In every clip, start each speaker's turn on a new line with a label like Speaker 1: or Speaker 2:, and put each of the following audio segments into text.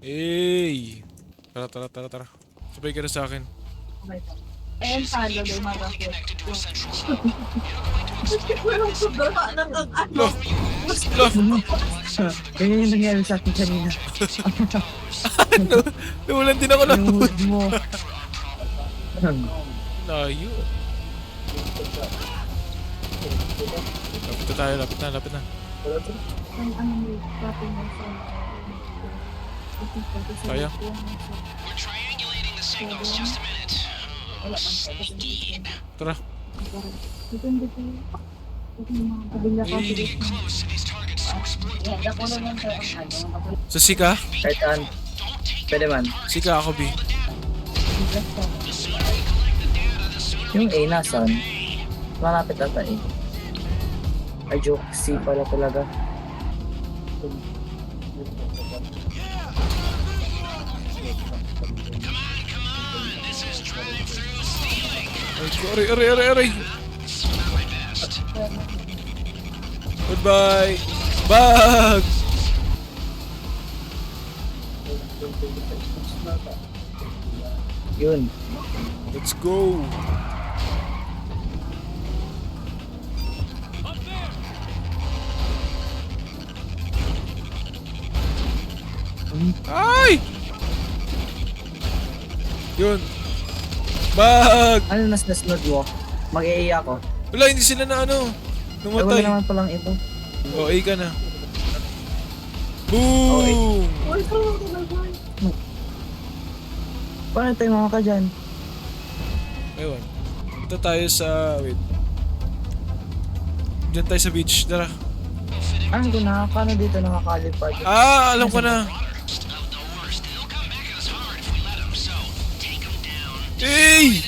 Speaker 1: Hey! Tara. Sabay ka na sa akin.
Speaker 2: Ayan, talo din mga
Speaker 1: Lof! Lof!
Speaker 3: Ganyan yung nangyari sa akin kanina.
Speaker 1: Nawalan din ako lang.
Speaker 3: Yung mood mo.
Speaker 1: Layo. Lapit na. Kaya? Tara. Sa Sika?
Speaker 3: Kahit saan. Pwede man.
Speaker 1: Sika ako, B.
Speaker 3: Yung A nasan? Malapit ata eh. Ay joke, C pala talaga.
Speaker 1: Aray. Goodbye. Bag!
Speaker 3: Yun.
Speaker 1: Let's go. Ay! Yun. Bag!
Speaker 3: Ano nas nasunod mo? Mag-AA ako.
Speaker 1: Wala, hindi sila na ano.
Speaker 3: Ay, wala
Speaker 1: Numatay.
Speaker 3: naman palang ito.
Speaker 1: O, A ka na. Boom!
Speaker 3: Paano tayo mga ka dyan?
Speaker 1: Ewan. Ito tayo sa... Wait. Diyan tayo sa beach. Tara.
Speaker 3: Ah, kung nakakano dito nakakalipad.
Speaker 1: Ah, alam ko na. Hey!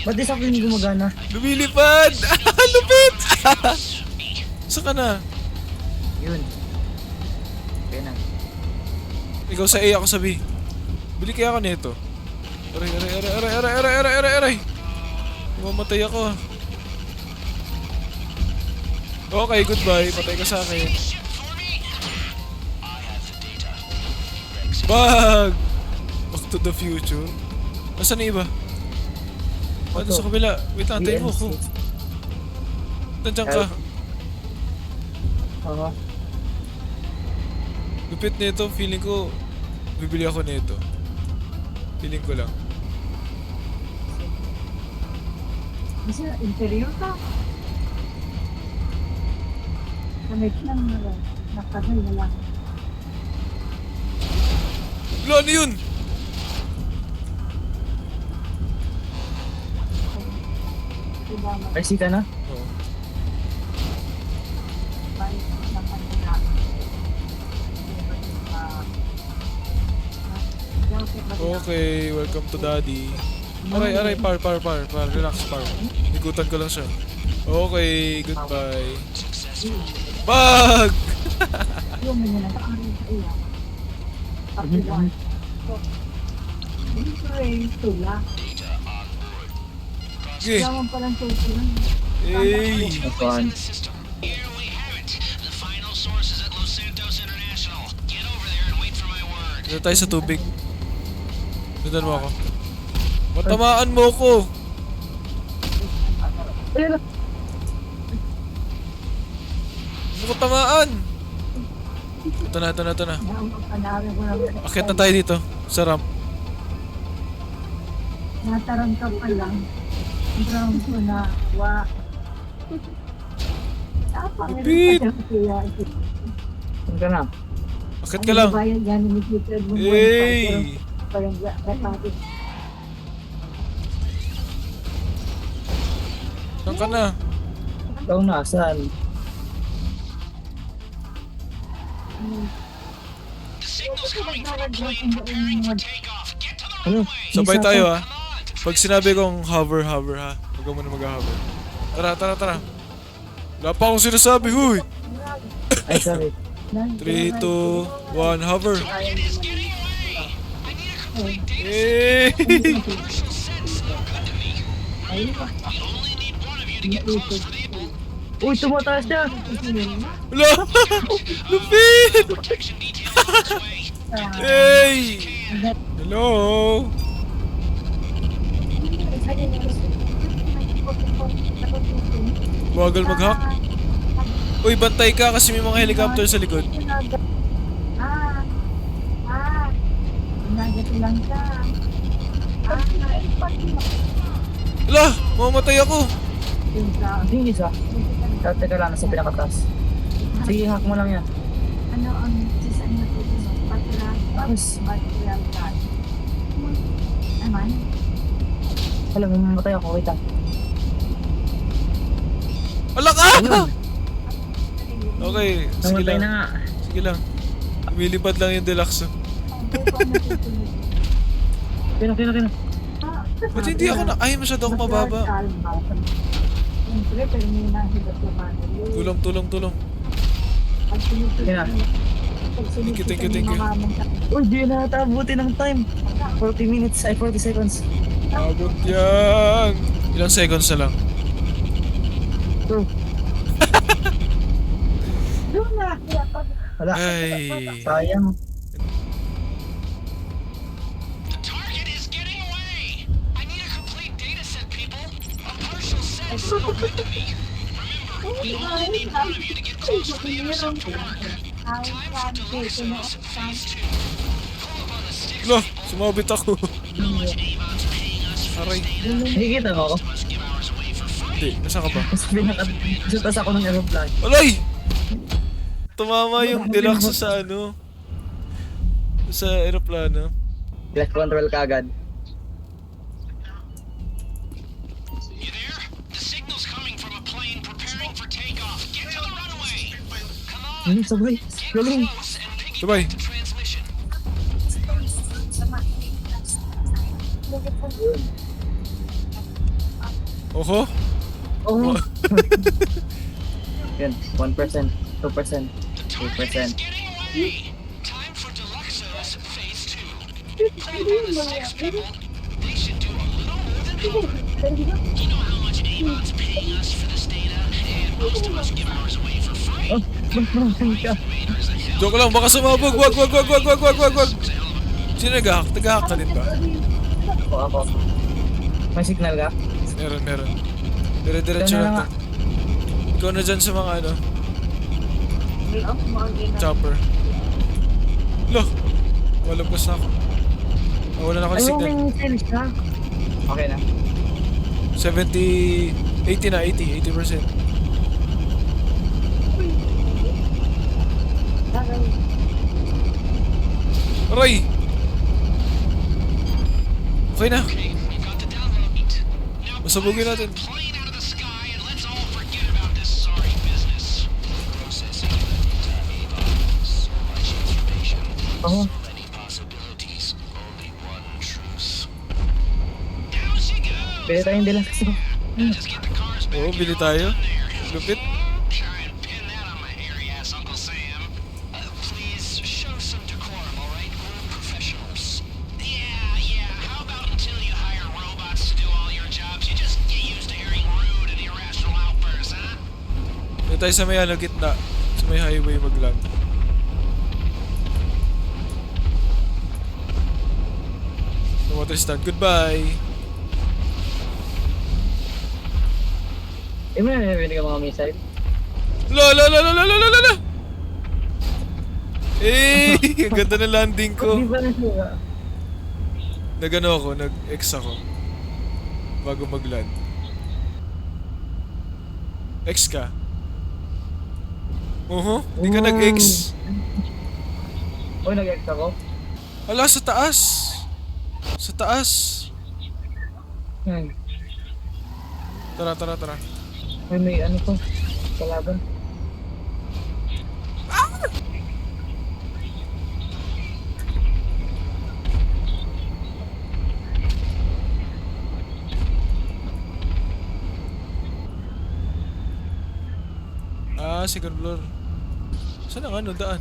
Speaker 3: Ba't di sa akin gumagana?
Speaker 1: Lumilipad! Lupit! Saan ka na?
Speaker 3: Yun. Okay na.
Speaker 1: Ikaw sa A, ako sa B. Bili kaya ako nito. Aray. Mamatay ako. Okay, goodbye. Patay ka sa akin. Bag! Back to the future. Nasaan na iba? Ano sa kabila? Wait, antayin mo ako. Nandiyan ka.
Speaker 3: Oo.
Speaker 1: Lupit nito, feeling ko bibili ako nito. Feeling ko lang.
Speaker 2: Kasi interior ka. Kamit lang na nakagay na lang.
Speaker 1: Wala, ano yun?
Speaker 2: Diba
Speaker 3: Ay, si ka na?
Speaker 1: Oo.
Speaker 2: mag-bike na kanina.
Speaker 1: Okay, welcome to daddy. Aray, par. Relax, par. Ikutan ko lang siya. Okay, goodbye. Bag!
Speaker 2: Yung mga nag-aaral sa iya. Kapiwan. Hindi tula.
Speaker 1: Okay.
Speaker 2: Yaman palang tula.
Speaker 1: Hey!
Speaker 3: Atuan.
Speaker 1: Dito tayo sa tubig. Dundan mo ako. Matamaan mo ko!
Speaker 3: Ayun na.
Speaker 1: Hindi ko tamaan! Ito na.
Speaker 2: Panari ko lang.
Speaker 1: Akit na tayo dito. Sa ramp.
Speaker 2: Natarangkap ka lang. Brown ko na. Wa.
Speaker 1: Beep!
Speaker 3: Saan ka na?
Speaker 1: Akit ka lang.
Speaker 2: Bayan yan ni Peter mo.
Speaker 1: Hey!
Speaker 2: Parang repati.
Speaker 1: Saan ka na?
Speaker 3: Ikaw na, saan? Ano?
Speaker 1: Sabay tayo ha. Pag sinabi kong hover ha. Huwag ka muna mag-hover. Tara. Wala pa akong sinasabi, huy!
Speaker 3: Ay, sorry.
Speaker 1: 3, 2, 1, hover. Hey!
Speaker 3: Uy, tumataas siya!
Speaker 1: Wala! Lupit! Hey! Hello! Bagal mag-hack. Uy, bantay ka kasi may mga helicopter sa likod.
Speaker 2: Nagato lang siya.
Speaker 1: Wala! Mamamatay ako!
Speaker 3: Hindi isa. Teka lang, nasa pinakataas. Sige, hack mo lang yan.
Speaker 2: Ano ang sisaan na po?
Speaker 3: Tapos,
Speaker 2: Naman?
Speaker 3: alam mo, mamatay ako. Wait lang.
Speaker 1: Wala ka! Okay, sige
Speaker 3: Namatay
Speaker 1: lang.
Speaker 3: na nga.
Speaker 1: Sige lang. Lumilipad lang yung deluxe.
Speaker 3: Kino.
Speaker 1: Ba't hindi ako na... Ay, masyado ako mababa.
Speaker 2: Siyempre, pero may nahilot yung mga
Speaker 1: Tulong.
Speaker 3: Kino.
Speaker 1: Thank you.
Speaker 3: Uy, di na natabuti ng time. 40 minutes, ay 40 seconds.
Speaker 1: Abot yan! Ilang seconds na lang.
Speaker 3: Bro,
Speaker 2: Doon na, kaya pag
Speaker 3: wala.
Speaker 1: Ay.
Speaker 3: Sayang.
Speaker 4: The target is getting away! I need a complete data set, people! A partial set is no good to me. Remember, we only need one of you to get close for the intercept to work. Time for Deluxos Phase 2. Pull up on the sticks,
Speaker 1: Lo, sumabit ako.
Speaker 4: how much Avon's paying us for
Speaker 1: Aray.
Speaker 4: this data.
Speaker 3: Nakikita mo ako?
Speaker 4: Must give ours away for free.
Speaker 1: Hindi, nasa ka ba?
Speaker 3: Mas pinaka-sutas ako ng aeroplane.
Speaker 1: Alay! Tumama yung deluxe sa ano. Sa aeroplano.
Speaker 3: Left control ka agad.
Speaker 4: You there? The signal's coming from a plane preparing for takeoff. Get to the runway! Come on,
Speaker 3: Sabay.
Speaker 4: get
Speaker 3: Galing.
Speaker 4: close and
Speaker 1: Sabay.
Speaker 4: piggyback the transmission.
Speaker 1: Oho?
Speaker 3: Oh. Yun, 1%, 2%, 3%.
Speaker 4: Getting away! Time for Deluxos Phase 2. Pull up on the sticks, people. They should do a little more than help. You know how much Avon's paying us for this data, and most of us give ours away for free.
Speaker 3: Oh, magpapasal ka.
Speaker 4: Invaders and hell.
Speaker 1: Joke lang, baka sumabog. Wag. Sino nag-hack? Nag-hack ka din ba?
Speaker 3: Ako. May signal ka?
Speaker 1: Meron. Dire-diretso
Speaker 3: Ito na
Speaker 1: lang
Speaker 3: nga.
Speaker 1: to. Ikaw na dyan sa mga ano, chopper. Lo! Walagpas na ako. Wala na akong
Speaker 3: Ayaw,
Speaker 1: signal.
Speaker 3: may missile siya. Okay na.
Speaker 1: 80%. Aray! Okay na.
Speaker 4: Okay, we've got the download. Now
Speaker 1: Masabugin
Speaker 4: blast
Speaker 1: natin.
Speaker 4: that plane out of the sky and let's all forget about this sorry business. Processing Avon. So much information.
Speaker 3: Oo.
Speaker 4: So many possibilities. Only one truth. Down she goes!
Speaker 3: Pwede tayong deluxe.
Speaker 4: Just get the cars back.
Speaker 1: Oo, bili tayo. Lupit.
Speaker 4: Try and pin that on my hairy ass Uncle Sam. Please show some decorum, all right? We're professionals. Yeah. How about until you hire robots to do all your jobs, you just get used to hearing rude and irrational outbursts, huh?
Speaker 1: Dito tayo sa may ano, gitna. Sa may highway mag-land. The water stand. Goodbye!
Speaker 3: Eh, may narinig ang mga missile.
Speaker 1: La! Eh! Ang ganda ng landing ko.
Speaker 3: Di ba na siya?
Speaker 1: Nag-ano ako, nag-X ako. Bago mag-land. X ka? Hindi ka nag-X.
Speaker 3: Uy, nag-ex ako.
Speaker 1: Ala, sa taas! Sa taas! Tara.
Speaker 3: May ano to? Kalaban.
Speaker 1: Second floor. Saan ang ano, daan?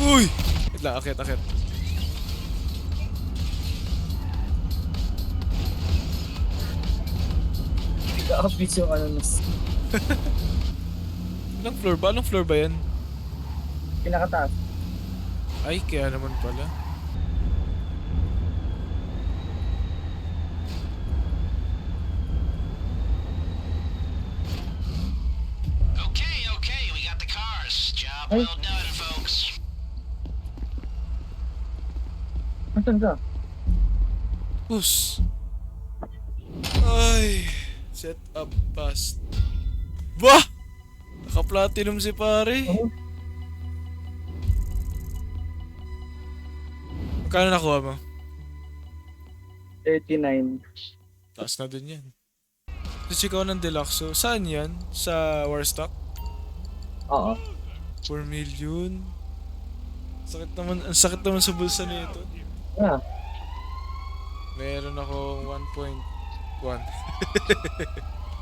Speaker 1: Uy! Wait lang, akit.
Speaker 3: Hindi ka upbeat yung ano,
Speaker 1: Anong floor ba? Anong floor ba yan?
Speaker 3: Pinakataas.
Speaker 1: Ay, kaya naman pala.
Speaker 4: Okay, we got the cars. Job
Speaker 3: Ay.
Speaker 4: well done, folks.
Speaker 3: Nasaan ka?
Speaker 1: Us. Ay. Set up fast. Bah! Naka-platinum si pare.
Speaker 3: Oh,
Speaker 1: Magkano nakuha mo?
Speaker 3: 39.
Speaker 1: Taas na din yan. Tapos ikaw ng deluxe. So, saan yan? Sa Warstock?
Speaker 3: Oo.
Speaker 1: 4 million. Sakit naman, ang sakit naman sa bulsa nito.
Speaker 3: Yeah.
Speaker 1: Meron akong 1.1.